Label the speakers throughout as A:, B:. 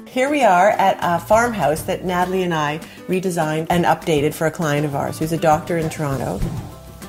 A: Here we are at a farmhouse that Natalie and I redesigned and updated for a client of ours who's a doctor in Toronto.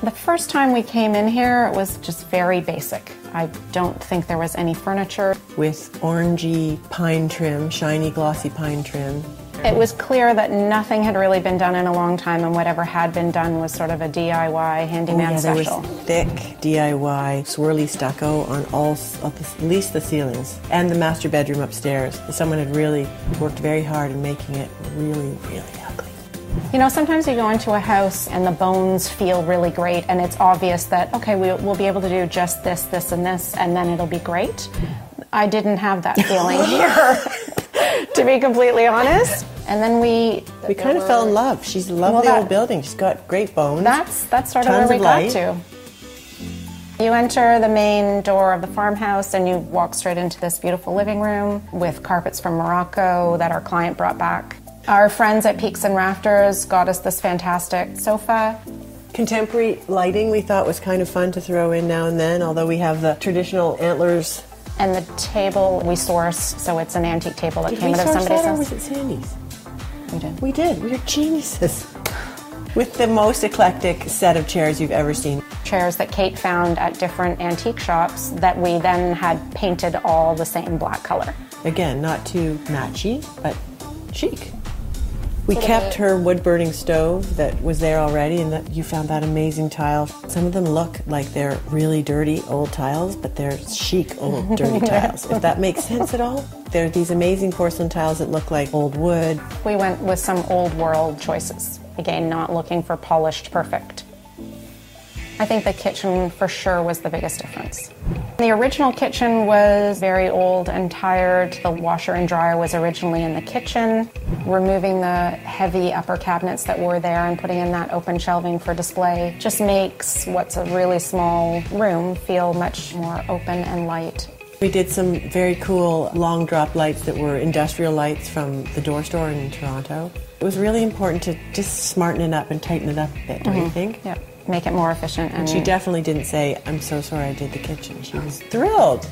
B: The first time we came in here, it was just very basic. I don't think there was any furniture.
A: With orangey pine trim, shiny glossy pine trim.
B: It was clear that nothing had really been done in a long time, and whatever had been done was sort of a DIY handyman special.
A: There was thick DIY swirly stucco on at least the ceilings, and the master bedroom upstairs. Someone had really worked very hard in making it really, really ugly.
B: You know, sometimes you go into a house and the bones feel really great, and it's obvious that, okay, we'll be able to do just this, this, and this, and then it'll be great. I didn't have that feeling here, to be completely honest. And then we
A: kind of fell in love. She's a lovely old building. She's got great bones.
B: That's sort of where we got to. You enter the main door of the farmhouse and you walk straight into this beautiful living room with carpets from Morocco that our client brought back. Our friends at Peaks and Rafters got us this fantastic sofa.
A: Contemporary lighting we thought was kind of fun to throw in now and then, although we have the traditional antlers.
B: And the table we sourced, so it's an antique table that came out of somebody's house.
A: Or was it Sandy's?
B: We did.
A: We did. We are geniuses. With the most eclectic set of chairs you've ever seen.
B: Chairs that Kate found at different antique shops that we then had painted all the same black color.
A: Again, not too matchy, but chic. We kept her wood-burning stove that was there already, and that you found that amazing tile. Some of them look like they're really dirty old tiles, but they're chic old dirty tiles, if that makes sense at all. There are these amazing porcelain tiles that look like old wood.
B: We went with some old world choices. Again, not looking for polished perfect. I think the kitchen for sure was the biggest difference. The original kitchen was very old and tired. The washer and dryer was originally in the kitchen. Removing the heavy upper cabinets that were there and putting in that open shelving for display just makes what's a really small room feel much more open and light.
A: We did some very cool long drop lights that were industrial lights from the door store in Toronto. It was really important to just smarten it up and tighten it up a bit, don't you think?
B: Yeah. Make it more efficient.
A: And she definitely didn't say, "I'm so sorry I did the kitchen." She was thrilled.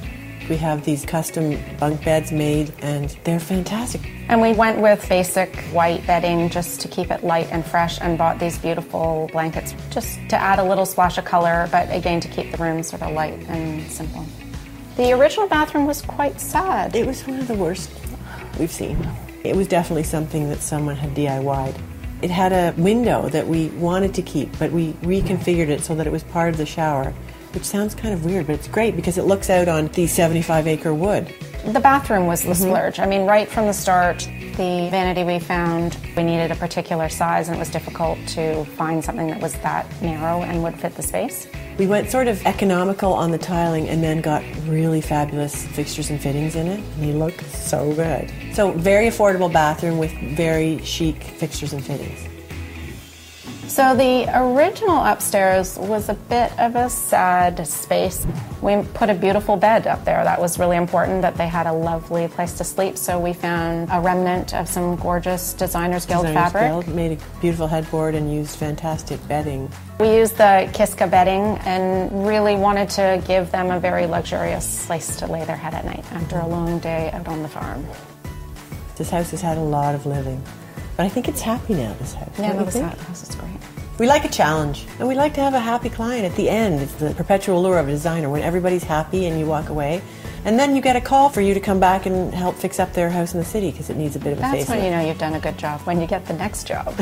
A: We have these custom bunk beds made, and they're fantastic.
B: And we went with basic white bedding just to keep it light and fresh, and bought these beautiful blankets just to add a little splash of color, but again to keep the room sort of light and simple. The original bathroom was quite sad.
A: It was one of the worst we've seen. It was definitely something that someone had DIY'd. It had a window that we wanted to keep, but we reconfigured it so that it was part of the shower, which sounds kind of weird, but it's great because it looks out on the 75-acre wood.
B: The bathroom was the splurge. I mean, right from the start, the vanity we found, we needed a particular size, and it was difficult to find something that was that narrow and would fit the space.
A: We went sort of economical on the tiling and then got really fabulous fixtures and fittings in it, and they look so good. So very affordable bathroom with very chic fixtures and fittings.
B: So the original upstairs was a bit of a sad space. We put a beautiful bed up there. That was really important, that they had a lovely place to sleep. So we found a remnant of some gorgeous Designers Guild fabric.
A: Guild made a beautiful headboard and used fantastic bedding.
B: We used the Kiska bedding and really wanted to give them a very luxurious place to lay their head at night after a long day out on the farm.
A: This house has had a lot of living, but I think it's happy now, this house.
B: Yeah, this house is great.
A: We like a challenge, and we like to have a happy client at the end. It's the perpetual lure of a designer, when everybody's happy and you walk away, and then you get a call for you to come back and help fix up their house in the city because it needs a bit of a facelift.
B: That's when you know you've done a good job, when you get the next job.